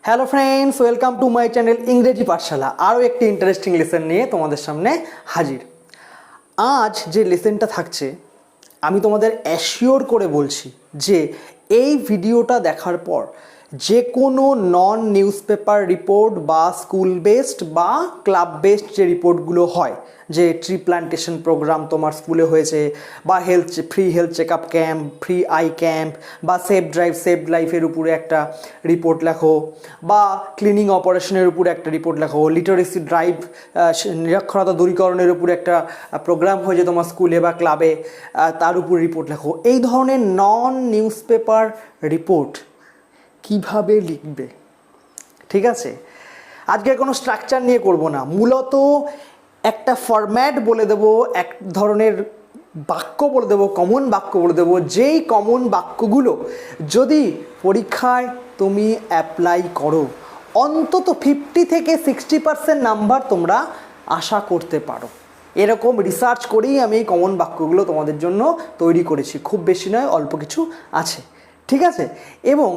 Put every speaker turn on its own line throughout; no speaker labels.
Hello friends, welcome to my channel ইংরেজি পাঠশালা। আরও একটি ইন্টারেস্টিং লেসন নিয়ে তোমাদের সামনে হাজির। আজ যে লেসনটা থাকছে আমি তোমাদের অ্যাসিওর করে বলছি যে এই ভিডিওটা দেখার পর যে কোনো নন নিউজ পেপার রিপোর্ট বা স্কুল বেসড বা ক্লাব বেসড যে রিপোর্টগুলো হয়, যে ট্রি প্ল্যান্টেশন প্রোগ্রাম তোমার স্কুলে হয়েছে, বা free health check up camp, free eye camp, বা সেফ ড্রাইভ সেভ লাইফের উপরে একটা রিপোর্ট লেখো, বা ক্লিনিং অপারেশনের উপরে একটা রিপোর্ট লেখো, লিটারেসি ড্রাইভ নিরক্ষরতা দূরীকরণের উপরে একটা প্রোগ্রাম হয়েছে তোমার স্কুলে বা ক্লাবে, তার উপর রিপোর্ট লেখো। এই ধরনের নন নিউজ পেপার রিপোর্ট কিভাবে লিখবে, ঠিক আছে? আজকে কোনো স্ট্রাকচার নিয়ে করব না, মূলত একটা ফরম্যাট বলে দেবো, এক ধরনের বাক্য বলে দেবো, কমন বাক্য বলে দেবো, যেই কমন বাক্যগুলো যদি পরীক্ষায় তুমি অ্যাপ্লাই করো অন্তত 50 থেকে 60% নাম্বার তোমরা আশা করতে পারো। এরকম রিসার্চ করেই আমি এই কমন বাক্যগুলো তোমাদের জন্য তৈরি করেছি। খুব বেশি নয়, অল্প কিছু আছে, ঠিক আছে? এবং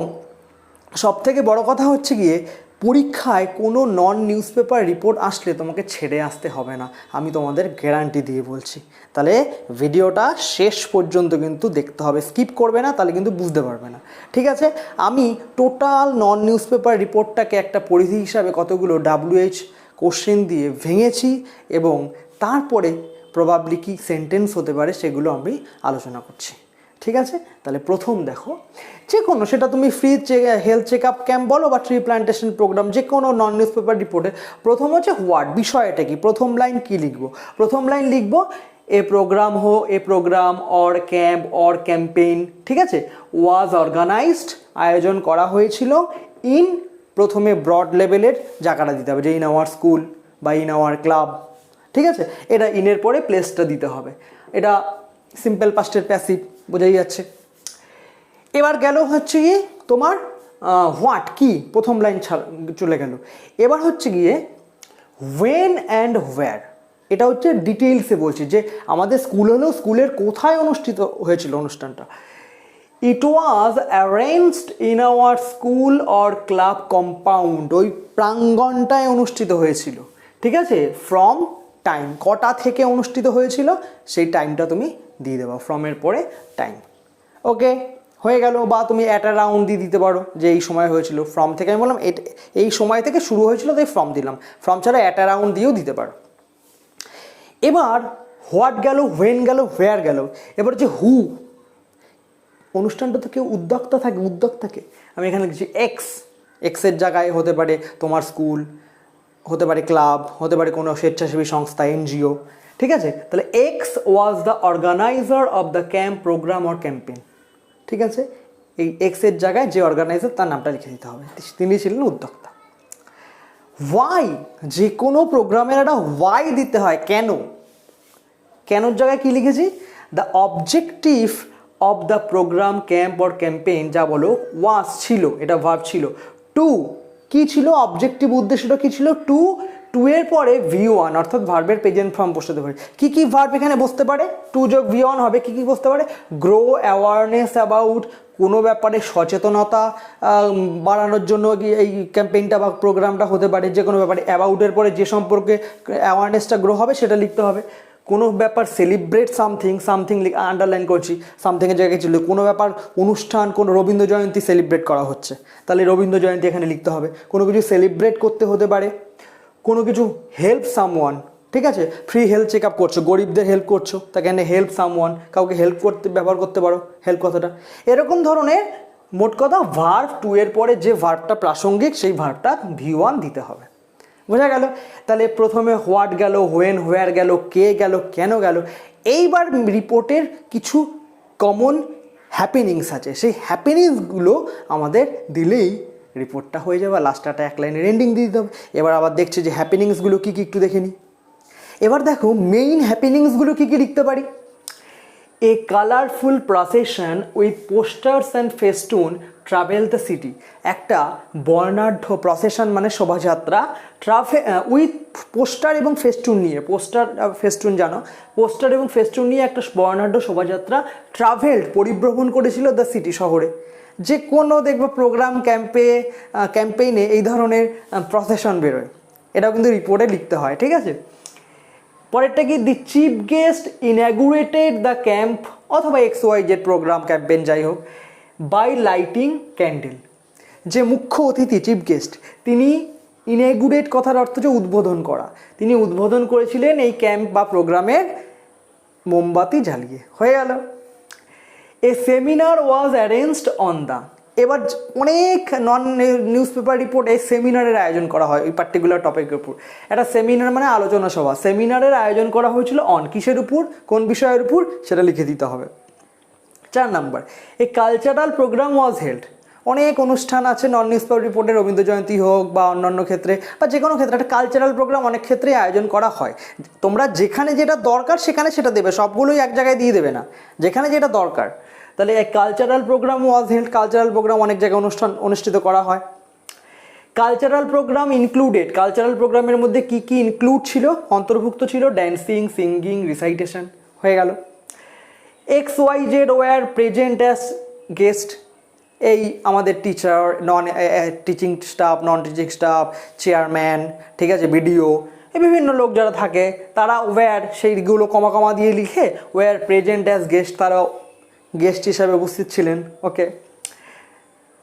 সবথেকে বড় কথা হচ্ছে গিয়ে, পরীক্ষায় কোনো নন নিউজ পেপার রিপোর্ট আসলে তোমাকে ছেড়ে আসতে হবে না, আমি তোমাদের গ্যারান্টি দিয়ে বলছি। তাহলে ভিডিওটা শেষ পর্যন্ত কিন্তু দেখতে হবে, স্কিপ করবে না, তাহলে কিন্তু বুঝতে পারবে না, ঠিক আছে? আমি টোটাল নন নিউজ পেপার রিপোর্টটাকে একটা পরিধি হিসাবে কতগুলো WH কোশ্চেন দিয়ে ভেঙেছি এবং তারপরে প্রবাবলি কি সেন্টেন্স হতে পারে সেগুলো আমি আলোচনা করছি, ঠিক আছে? তাহলে প্রথম দেখো, যে কোনো, সেটা তুমি free health check up camp বলো বা ট্রি প্ল্যান্টেশন প্রোগ্রাম, যে কোনো নন নিউজ পেপার রিপোর্টে প্রথম হচ্ছে হোয়াট, বিষয়টা কি। প্রথম লাইন কি লিখবো? প্রথম লাইন লিখবো a program or camp or campaign, ঠিক আছে, ওয়াজ অর্গানাইজড, আয়োজন করা হয়েছিল, ইন, প্রথমে ব্রড লেভেলের জায়গাটা দিতে হবে, যে ইন আওয়ার স্কুল বা ইন আওয়ার ক্লাব, ঠিক আছে? এটা ইনের পরে প্লেসটা দিতে হবে। এটা সিম্পল পাস্টের প্যাসিভ, বোঝাই যাচ্ছে। এবার গেল হচ্ছে গিয়ে তোমার হোয়াট, কি, প্রথম লাইন চলে গেল। এবার হচ্ছে গিয়ে ওয়েন অ্যান্ড হোয়ার, এটা হচ্ছে ডিটেইলসে বলছি, যে আমাদের স্কুল হলেও স্কুলের কোথায় অনুষ্ঠিত হয়েছিল অনুষ্ঠানটা। It was arranged in our school or club compound, ওই প্রাঙ্গণটায় অনুষ্ঠিত হয়েছিল, ঠিক আছে? ফ্রম, টাইম, কটা থেকে অনুষ্ঠিত হয়েছিল সেই টাইমটা তুমি দিয়ে দেবো, ফ্রমের পরে টাইম। ওকে, হয়ে গেল। বা তুমি অ্যাট অ্যারাউন্ড দিয়ে দিতে পারো, যে এই সময় হয়েছিল। ফ্রম থেকে আমি বললাম এই সময় থেকে শুরু হয়েছিল, তাই ফ্রম দিলাম। ফ্রম ছাড়া অ্যাট অ্যারাউন্ড দিয়েও দিতে পারো। এবার হোয়াট গেল, হোয়েন গেল, হোয়ার গেল। এবার হচ্ছে হু, অনুষ্ঠানটা তো কেউ উদ্যোগ থাকে। আমি এখানে লিখছি এক্সের জায়গায় হতে পারে তোমার স্কুল, হতে পারে ক্লাব, হতে পারে কোনো স্বেচ্ছাসেবী সংস্থা, NGO, ঠিক আছে? তাহলে X was the organiser of the camp, programme or campaign, ঠিক আছে? এই এক্সের জায়গায় যে অর্গানাইজার তার নামটা লিখে দিতে হবে, তিনি ছিলেন উদ্যোক্তা। ওয়াই, যে কোনো প্রোগ্রামের একটা ওয়াই দিতে হয়, কেন। কেনর জায়গায় কি লিখেছি? The objective of the programme, camp or campaign, যা বলো, ওয়াজ ছিল, এটা ভার্ব ছিল। টু, কি ছিল অবজেক্টিভ, উদ্দেশ্যটা কি ছিল? টু এর পরে V1, অর্থাৎ ভার্বের প্রেজেন্ট ফর্ম বসাতে পারে। কি কি ভার্ব এখানে বসতে পারে? টু যোগ V1 হবে, কি কি বসতে পারে? গ্রো অ্যাওয়ারনেস অ্যাবাউট, কোনো ব্যাপারে সচেতনতা বাড়ানোর জন্য এই ক্যাম্পেইনটা বা প্রোগ্রামটা হতে পারে। যে কোনো ব্যাপারে, অ্যাবাউটের পরে যে সম্পর্কে অ্যাওয়ারনেসটা গ্রো হবে সেটা লিখতে হবে। কোনো ব্যাপার, সেলিব্রেট সামথিং, আন্ডারলাইন করছি, সামথিংয়ের জায়গায় ছিল। কোনো ব্যাপার, অনুষ্ঠান, কোনো রবীন্দ্র জয়ন্তী সেলিব্রেট করা হচ্ছে, তাহলে রবীন্দ্র জয়ন্তী এখানে লিখতে হবে। কোনো কিছু সেলিব্রেট করতে হতে পারে, কোনো কিছু হেল্প সামওয়ান, ঠিক আছে? ফ্রি হেলথ চেক আপ করছো, গরিবদের হেল্প করছো, তাকে এখানে হেল্প সামওয়ান, কাউকে হেল্প করতে ব্যবহার করতে পারো হেল্প কথাটা। এরকম ধরনের মোট কথা ভার্ব, টু এর পরে যে ভার্বটা প্রাসঙ্গিক সেই ভার্বটা V1 দিতে হবে। বোঝা গেল? তাহলে প্রথমে হোয়াট গেল, হোয়েন, হোয়ার গেল, কে গেল, কেন গেল। এইবার রিপোর্টের কিছু কমন হ্যাপেনিংস আছে, সেই হ্যাপেনিংসগুলো আমাদের দিলেই রিপোর্টটা হয়ে যাবে। লাস্টটা এক লাইনের এন্ডিং দিয়ে দিতে হবে। এবার আবার দেখছি যে হ্যাপেনিংসগুলো কী কী একটু দেখে নিই। এবার দেখো মেইন হ্যাপেনিংসগুলো কী কী লিখতে পারি। A colourful procession with posters and festoon travel the city. একটা বর্ণাঢ্য প্রসেশন মানে শোভাযাত্রা উইথ পোস্টার এবং ফেস্টুন নিয়ে, পোস্টার ফেস্টুন জানো, পোস্টার এবং ফেস্টুন নিয়ে একটা বর্ণাঢ্য শোভাযাত্রা ট্রাভেলড পরিভ্রমণ করেছিল দ্য সিটি শহরে। যে কোনো দেখবো প্রোগ্রাম ক্যাম্পেইনে এই ধরনের প্রসেশন বেরোয়, এটাও কিন্তু রিপোর্টে লিখতে হয়, ঠিক আছে। পরেরটা কি, দি chief guest inaugurated the camp অথবা XYZ প্রোগ্রাম ক্যাম্পেইন যাই হোক বাই লাইটিং ক্যান্ডেল। যে মুখ্য অতিথি চিফ গেস্ট তিনি ইনাগুরেট কথার অর্থ হচ্ছে উদ্বোধন করা, তিনি উদ্বোধন করেছিলেন এই ক্যাম্প বা প্রোগ্রামের মোমবাতি জ্বালিয়ে। হয়ে গেল। A seminar was arranged on the, এবার অনেক নন নিউজ পেপার রিপোর্ট এই সেমিনারের আয়োজন করা হয় ওই পার্টিকুলার টপিকের উপর। একটা সেমিনার মানে আলোচনা সভা, সেমিনারের আয়োজন করা হয়েছিল অন কিসের উপর, কোন বিষয়ের উপর সেটা লিখে দিতে হবে। 4 number, a cultural programme was held. অনেক অনুষ্ঠান আছে নন নিউজ পেপার রিপোর্টে, রবীন্দ্র জয়ন্তী হোক বা অন্যান্য ক্ষেত্রে বা যে কোনো ক্ষেত্রে একটা কালচারাল প্রোগ্রাম অনেক ক্ষেত্রেই আয়োজন করা হয়। তোমরা যেখানে যেটা দরকার সেখানে সেটা দেবে, সবগুলোই এক জায়গায় দিয়ে দেবে না, যেখানে যেটা দরকার। তাহলে এই cultural programme was held, cultural programme অনেক জায়গায় অনুষ্ঠিত করা হয়। কালচারাল প্রোগ্রাম ইনক্লুডেড, কালচারাল প্রোগ্রামের মধ্যে কি কি ইনক্লুড ছিল, অন্তর্ভুক্ত ছিল ড্যান্সিং, সিঙ্গিং, রিসাইটেশন। হয়ে গেল। XYZ war present as guest, এই আমাদের teacher, non teaching staff, non teaching staff, chairman, ঠিক আছে, বিডিও, এই বিভিন্ন লোক যারা থাকে তারা ওয়ার, সেইগুলো কমা দিয়ে লিখে ওয়ার প্রেজেন্ট অ্যাজ গেস্ট, তারা গেস্ট হিসাবে উপস্থিত ছিলেন। Okay.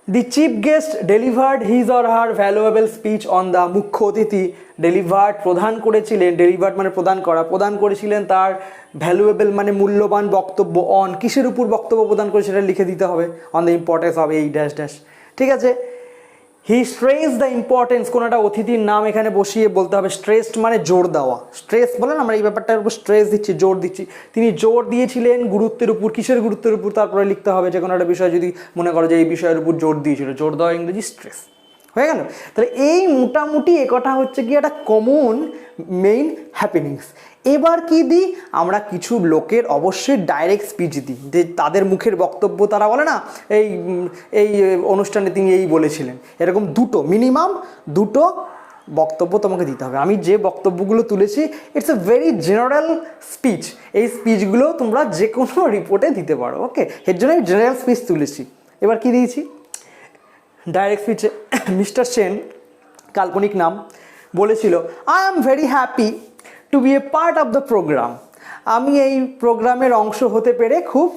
The chief guest delivered his or her valuable speech on the, মুখ্য অতিথি ডেলিভার্ড প্রদান করেছিলেন, ডেলিভার্ড মানে প্রদান করা, প্রদান করেছিলেন তার ভ্যালুয়েবল মানে মূল্যবান বক্তব্য অন, কিসের উপর বক্তব্য প্রদান করে সেটা লিখে দিতে হবে, অন দ্য ইম্পর্টেন্স অফ এই ড্যাশ ড্যাশ। ঠিক আছে। হি স্ট্রেস দ্য ইম্পর্টেন্স, কোনো একটা অতিথির নাম এখানে বসিয়ে বলতে হবে। স্ট্রেসড মানে জোর দেওয়া, স্ট্রেস বলেন আমরা এই ব্যাপারটার উপর স্ট্রেস দিচ্ছি, জোর দিচ্ছি। তিনি জোর দিয়েছিলেন গুরুত্বের উপর, কিসের গুরুত্বের উপর তারপরে লিখতে হবে, যে কোনো একটা বিষয় যদি মনে করো যে এই বিষয়ের উপর জোর দিয়েছিল, জোর দেওয়া ইংরেজি স্ট্রেস। হয়ে গেল। তাহলে এই মোটামুটি একটা হচ্ছে কি একটা কমন মেইন হ্যাপেনিংস। এবার কি দিই আমরা, কিছু লোকের অবশ্যই ডাইরেক্ট স্পিচ দিই, যে তাদের মুখের বক্তব্য, তারা বলে না এই এই অনুষ্ঠানে তিনি এই বলেছিলেন, এরকম মিনিমাম দুটো বক্তব্য তোমাকে দিতে হবে। আমি যে বক্তব্যগুলো তুলেছি it's a very general speech, এই স্পিচগুলো তোমরা যে কোনো রিপোর্টে দিতে পারো। ওকে, এর জন্য আমি জেনারেল স্পিচ তুলেছি। এবার কি দিয়েছি, ডাইরেক্ট স্পিচে মিস্টার সেন, কাল্পনিক নাম, বলেছিল I am very happy to be a part of the programme, আমি এই প্রোগ্রামের অংশ হতে পেরে খুব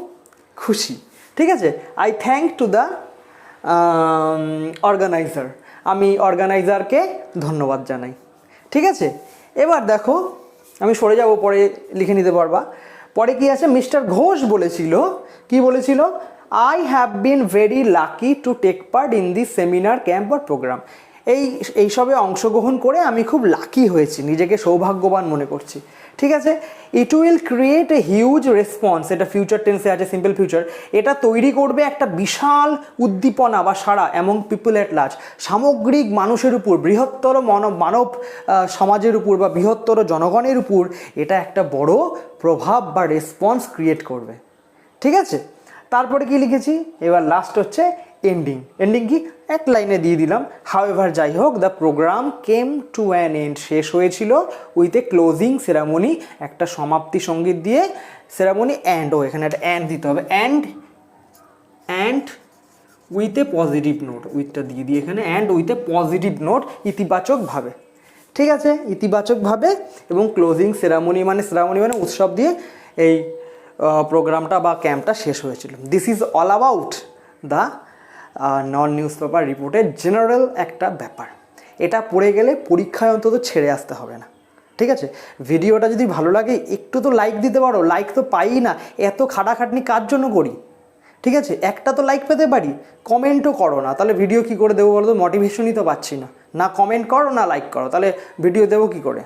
খুশি। ঠিক আছে। I thank to the organiser, আমি অর্গানাইজারকে ধন্যবাদ জানাই। ঠিক আছে। এবার দেখো আমি সরে যাব, পরে লিখে নিতে পারবা। পরে কি আছে, মিস্টার ঘোষ বলেছিল, কি বলেছিল, I have been very lucky to take part in this seminar camp or programme, এইসবে অংশগ্রহণ করে আমি খুব লাকি হয়েছি, নিজেকে সৌভাগ্যবান মনে করছি। ঠিক আছে। It will create a huge response, এটা ফিউচার টেন্সে আছে, সিম্পল ফিউচার, এটা তৈরি করবে একটা বিশাল উদ্দীপনা বা সাড়া অ্যামং পিপল এট লার্জ, সামগ্রিক মানুষের উপর, বৃহত্তর মানব সমাজের উপর বা বৃহত্তর জনগণের উপর এটা একটা বড় প্রভাব বা রেসপন্স ক্রিয়েট করবে। ঠিক আছে। তারপরে কি লিখেছি, এবার লাস্ট হচ্ছে এন্ডিং। এন্ডিং কি, এক লাইনে দিয়ে দিলাম, হাউএভার যাই হোক, the programme came to an end, শেষ হয়েছিল উইথ এ ক্লোজিং সেরামনি, একটা সমাপ্তি সঙ্গীত দিয়ে সেরামনি, অ্যান্ড এখানে একটা অ্যান্ড দিতে হবে, and with a positive note, উইথটা দিয়ে দিয়ে এখানে and with a positive note, ইতিবাচকভাবে। ঠিক আছে, ইতিবাচকভাবে, এবং ক্লোজিং সেরামনি মানে উৎসব দিয়ে এই প্রোগ্রামটা বা ক্যাম্পটা শেষ হয়েছিল। This is all about the non news paper রিপোর্টের জেনারেল একটা ব্যাপার। এটা পড়ে গেলে পরীক্ষায় অন্তত ছেড়ে আসতে হবে না। ঠিক আছে। ভিডিওটা যদি ভালো লাগে একটু তো লাইক দিতে পারো, লাইক তো পাই না, এত খাটাখাটনি কার জন্য করি। ঠিক আছে, একটা তো লাইক পেতে পারি, কমেন্টও করো না, তাহলে ভিডিও কী করে দেবো বলো তো, মোটিভেশনই তো পাচ্ছি না, না কমেন্ট করো না লাইক করো, তাহলে ভিডিও দেবো কী করে।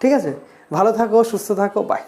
ঠিক আছে, ভালো থাকো, সুস্থ থাকো, বাই।